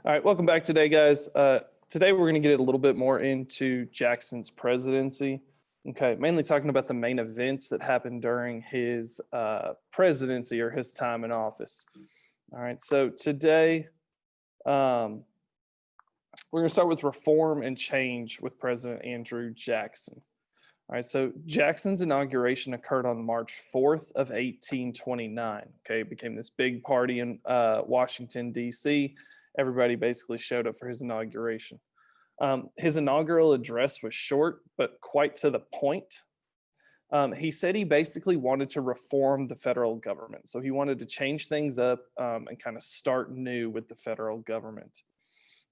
All right, welcome back today, guys. Today we're going to get a little bit more into Jackson's presidency. Okay, mainly talking about the main events that happened during his presidency or his time in office. All right, so today we're going to start with reform and change with President Andrew Jackson. All right, so Jackson's inauguration occurred on March 4th of 1829. Okay, it became this big party in Washington, D.C. Everybody basically showed up for his inauguration. His inaugural address was short, but quite to the point. He said he basically wanted to reform the federal government. So he wanted to change things up and kind of start new with the federal government.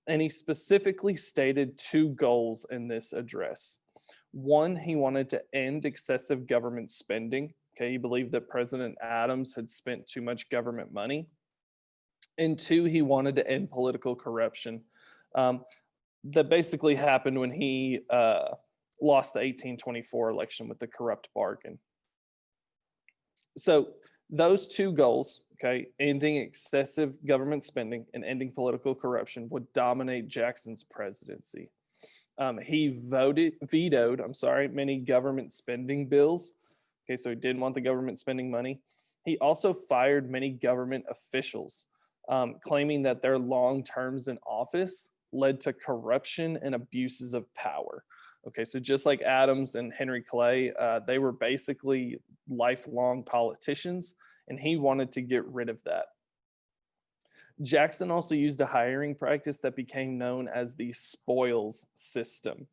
And he specifically stated two goals in this address. One, he wanted to end excessive government spending. Okay, he believed that President Adams had spent too much government money. And two, he wanted to end political corruption. That basically happened when he lost the 1824 election with the corrupt bargain. So those two goals, okay, ending excessive government spending and ending political corruption, would dominate Jackson's presidency. He vetoed many government spending bills. Okay, so he didn't want the government spending money. He also fired many government officials, claiming that their long terms in office led to corruption and abuses of power. Okay, so just like Adams and Henry Clay, they were basically lifelong politicians, and he wanted to get rid of that. Jackson also used a hiring practice that became known as the spoils system.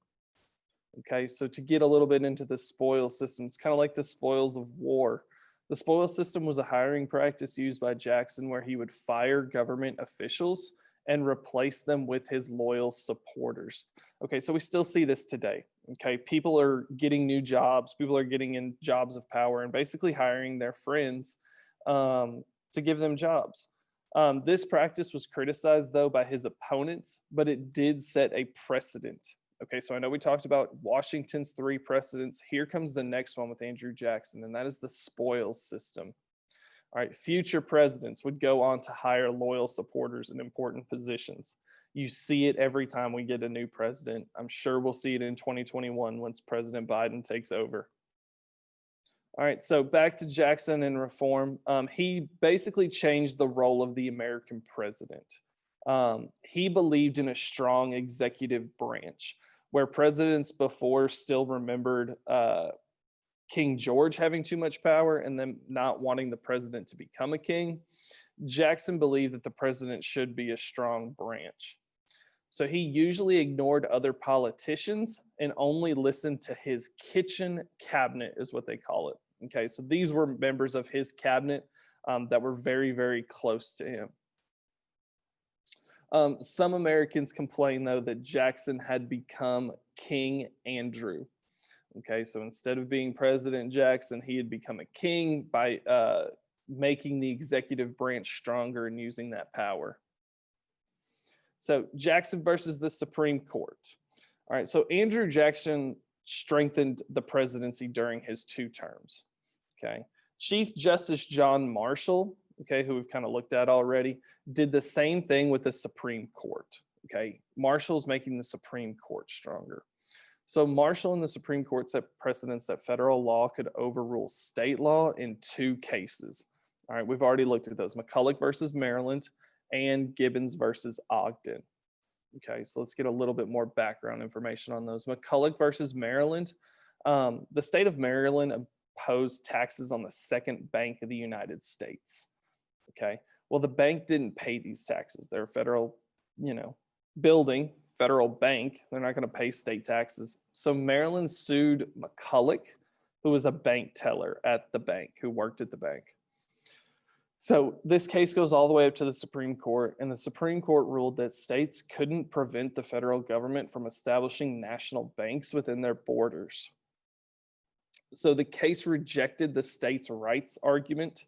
Okay, so to get a little bit into the spoils system, it's kind of like the spoils of war. The spoils system was a hiring practice used by Jackson where he would fire government officials and replace them with his loyal supporters. Okay, so we still see this today. Okay, people are getting new jobs, people are getting in jobs of power and basically hiring their friends to give them jobs. This practice was criticized, though, by his opponents, but it did set a precedent. Okay, so I know we talked about Washington's 3 precedents. Here comes the next one with Andrew Jackson, and that is the spoils system. All right, future presidents would go on to hire loyal supporters in important positions. You see it every time we get a new president. I'm sure we'll see it in 2021 once President Biden takes over. All right, so back to Jackson and reform. He basically changed the role of the American president. He believed in a strong executive branch, where presidents before still remembered King George having too much power and them not wanting the president to become a king. Jackson believed that the president should be a strong branch. So he usually ignored other politicians and only listened to his kitchen cabinet, is what they call it. Okay, so these were members of his cabinet that were very, very close to him. Some Americans complain, though, that Jackson had become King Andrew. Okay, so instead of being President Jackson, he had become a king by making the executive branch stronger and using that power. So Jackson versus the Supreme Court. All right, so Andrew Jackson strengthened the presidency during his 2 terms. Okay, Chief Justice John Marshall, okay, who we've kind of looked at already, did the same thing with the Supreme Court. Okay, Marshall's making the Supreme Court stronger. So Marshall and the Supreme Court set precedents that federal law could overrule state law in 2 cases. All right, we've already looked at those: McCulloch versus Maryland and Gibbons versus Ogden. Okay, so let's get a little bit more background information on those. McCulloch versus Maryland. The state of Maryland imposed taxes on the second bank of the United States. Okay, well, the bank didn't pay these taxes. They're a federal, building, federal bank. They're not going to pay state taxes. So Maryland sued McCulloch, who was a bank teller at the bank, who worked at the bank. So this case goes all the way up to the Supreme Court, and the Supreme Court ruled that states couldn't prevent the federal government from establishing national banks within their borders. So the case rejected the states' rights argument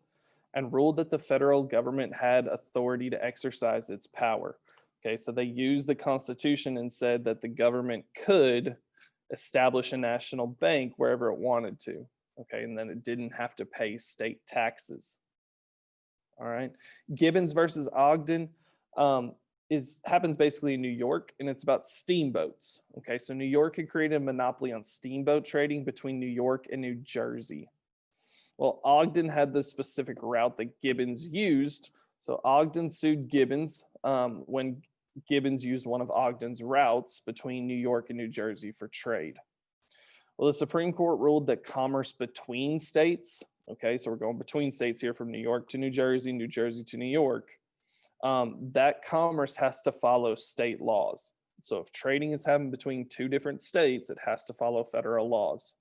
and ruled that the federal government had authority to exercise its power. Okay, so they used the Constitution and said that the government could establish a national bank wherever it wanted to. Okay, and then it didn't have to pay state taxes. All right, Gibbons versus Ogden. happens basically in New York, and it's about steamboats. Okay, so New York had created a monopoly on steamboat trading between New York and New Jersey. Well, Ogden had this specific route that Gibbons used. So Ogden sued Gibbons when Gibbons used one of Ogden's routes between New York and New Jersey for trade. Well, the Supreme Court ruled that commerce between states, okay, so we're going between states here from New York to New Jersey to New York, that commerce has to follow state laws. So if trading is happening between two different states, it has to follow federal laws.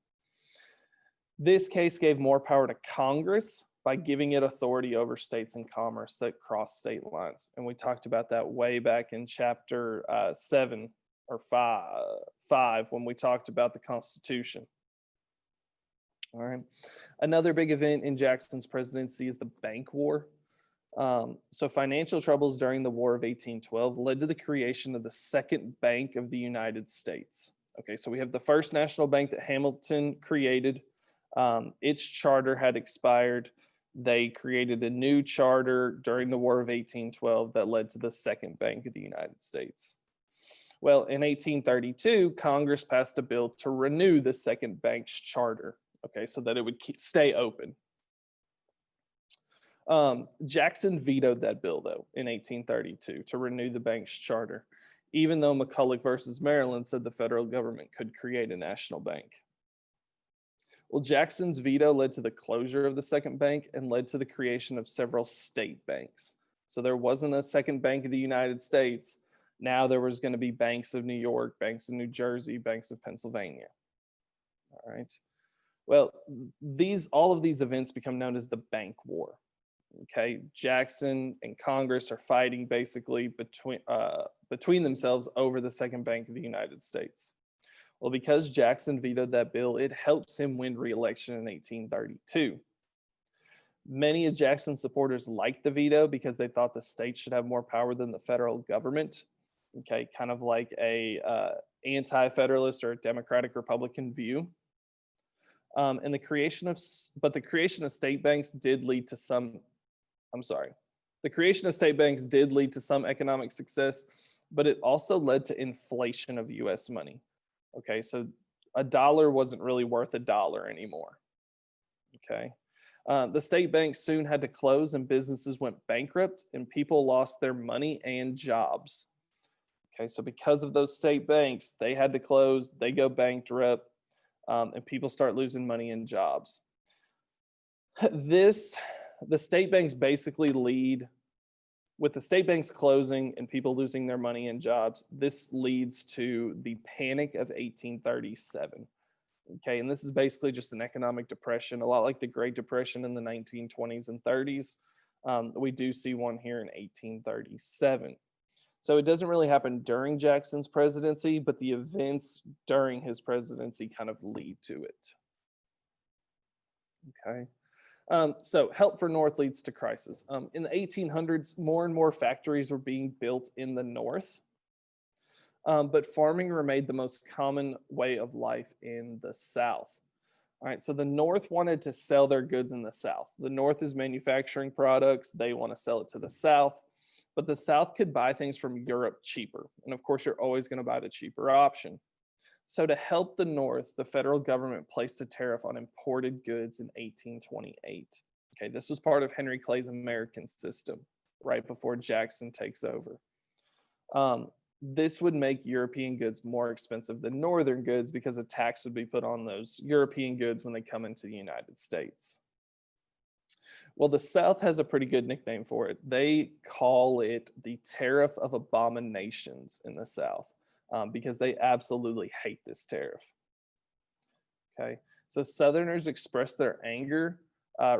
This case gave more power to Congress by giving it authority over states and commerce that cross state lines. And we talked about that way back in chapter 7 or 5 when we talked about the Constitution. All right. Another big event in Jackson's presidency is the Bank War. So financial troubles during the War of 1812 led to the creation of the Second Bank of the United States. Okay, so we have the first national bank that Hamilton created. Its charter had expired. They created a new charter during the War of 1812 that led to the Second Bank of the United States. Well, in 1832, Congress passed a bill to renew the Second Bank's charter, okay, so that it would stay open. Jackson vetoed that bill, though, in 1832 to renew the bank's charter, even though McCulloch versus Maryland said the federal government could create a national bank. Well, Jackson's veto led to the closure of the Second Bank and led to the creation of several state banks. So there wasn't a Second Bank of the United States. Now there was going to be banks of New York, banks of New Jersey, banks of Pennsylvania. All right. Well, all of these events become known as the Bank War. Okay, Jackson and Congress are fighting basically between themselves over the Second Bank of the United States. Well, because Jackson vetoed that bill, it helps him win re-election in 1832. Many of Jackson's supporters liked the veto because they thought the states should have more power than the federal government. Okay, kind of like a anti-federalist or a Democratic Republican view. And the creation of state banks did lead to some. The creation of state banks did lead to some economic success, but it also led to inflation of U.S. money. Okay, so a dollar wasn't really worth a dollar anymore. Okay, the state banks soon had to close and businesses went bankrupt and people lost their money and jobs. Okay, so because of those state banks, they had to close, they go bankrupt, and people start losing money and jobs. The state banks basically lead, with the state banks closing and people losing their money and jobs, this leads to the Panic of 1837. Okay, and this is basically just an economic depression, a lot like the Great Depression in the 1920s and 30s. We do see one here in 1837. So it doesn't really happen during Jackson's presidency, but the events during his presidency kind of lead to it. Okay. So help for North leads to crisis. In the 1800s, more and more factories were being built in the North, but farming remained the most common way of life in the South. All right, so the North wanted to sell their goods in the South. The North is manufacturing products. They want to sell it to the South, but the South could buy things from Europe cheaper. And of course, you're always going to buy the cheaper option. So to help the North, the federal government placed a tariff on imported goods in 1828. Okay, this was part of Henry Clay's American system right before Jackson takes over. This would make European goods more expensive than Northern goods because a tax would be put on those European goods when they come into the United States. Well, the South has a pretty good nickname for it. They call it the Tariff of Abominations in the South. Because they absolutely hate this tariff. Okay, so Southerners expressed their anger,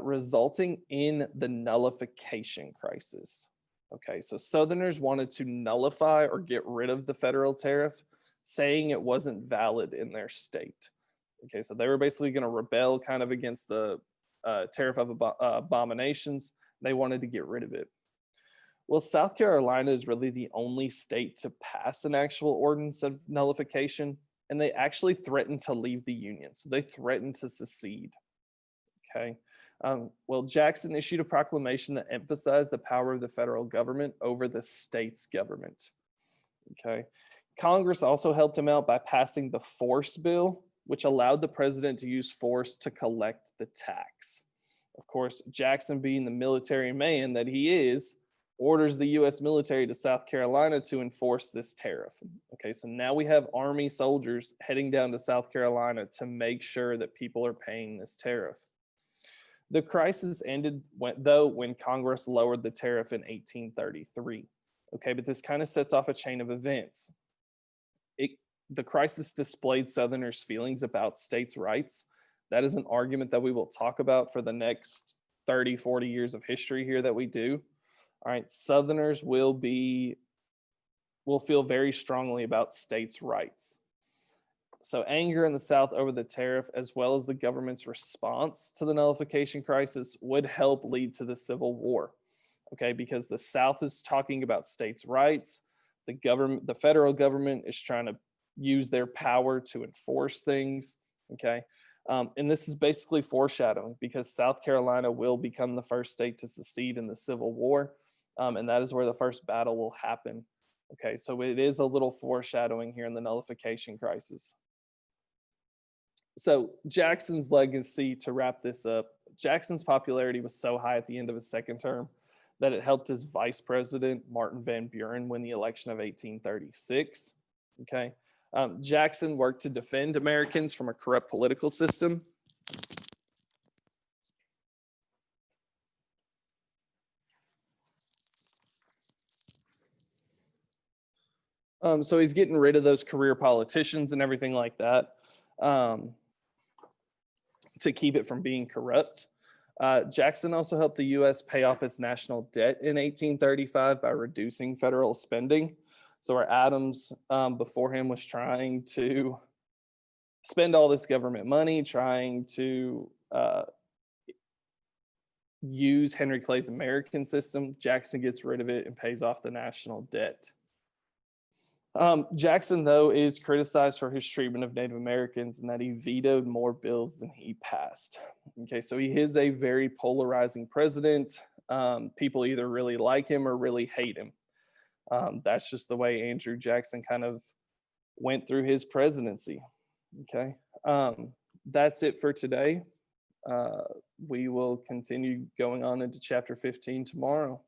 resulting in the Nullification Crisis. Okay, so Southerners wanted to nullify or get rid of the federal tariff, saying it wasn't valid in their state. Okay, so they were basically going to rebel kind of against the Tariff of Abominations. They wanted to get rid of it. Well, South Carolina is really the only state to pass an actual ordinance of nullification, and they actually threatened to leave the Union. So they threatened to secede. Okay. Well, Jackson issued a proclamation that emphasized the power of the federal government over the state's government. Okay. Congress also helped him out by passing the Force Bill, which allowed the president to use force to collect the tax. Of course, Jackson, being the military man that he is, orders the U.S. military to South Carolina to enforce this tariff. Okay, so now we have Army soldiers heading down to South Carolina to make sure that people are paying this tariff. The crisis ended when Congress lowered the tariff in 1833. Okay, but this kind of sets off a chain of events. The crisis displayed Southerners' feelings about states' rights. That is an argument that we will talk about for the next 30, 40 years of history here that we do. All right, Southerners will feel very strongly about states' rights. So anger in the South over the tariff, as well as the government's response to the nullification crisis, would help lead to the Civil War. Okay, because the South is talking about states' rights. The federal government is trying to use their power to enforce things. Okay, and this is basically foreshadowing, because South Carolina will become the first state to secede in the Civil War, and that is where the first battle will happen. Okay, so it is a little foreshadowing here in the nullification crisis. So Jackson's legacy, to wrap this up, Jackson's popularity was so high at the end of his second term that it helped his vice president, Martin Van Buren, win the election of 1836. Okay. Jackson worked to defend Americans from a corrupt political system. So he's getting rid of those career politicians and everything like that, to keep it from being corrupt. Jackson also helped the U.S. pay off its national debt in 1835 by reducing federal spending. So where Adams before him was trying to spend all this government money, trying to use Henry Clay's American system, Jackson gets rid of it and pays off the national debt. Jackson, though, is criticized for his treatment of Native Americans and that he vetoed more bills than he passed. Okay, so he is a very polarizing president. People either really like him or really hate him. That's just the way Andrew Jackson kind of went through his presidency. Okay, that's it for today. We will continue going on into chapter 15 tomorrow.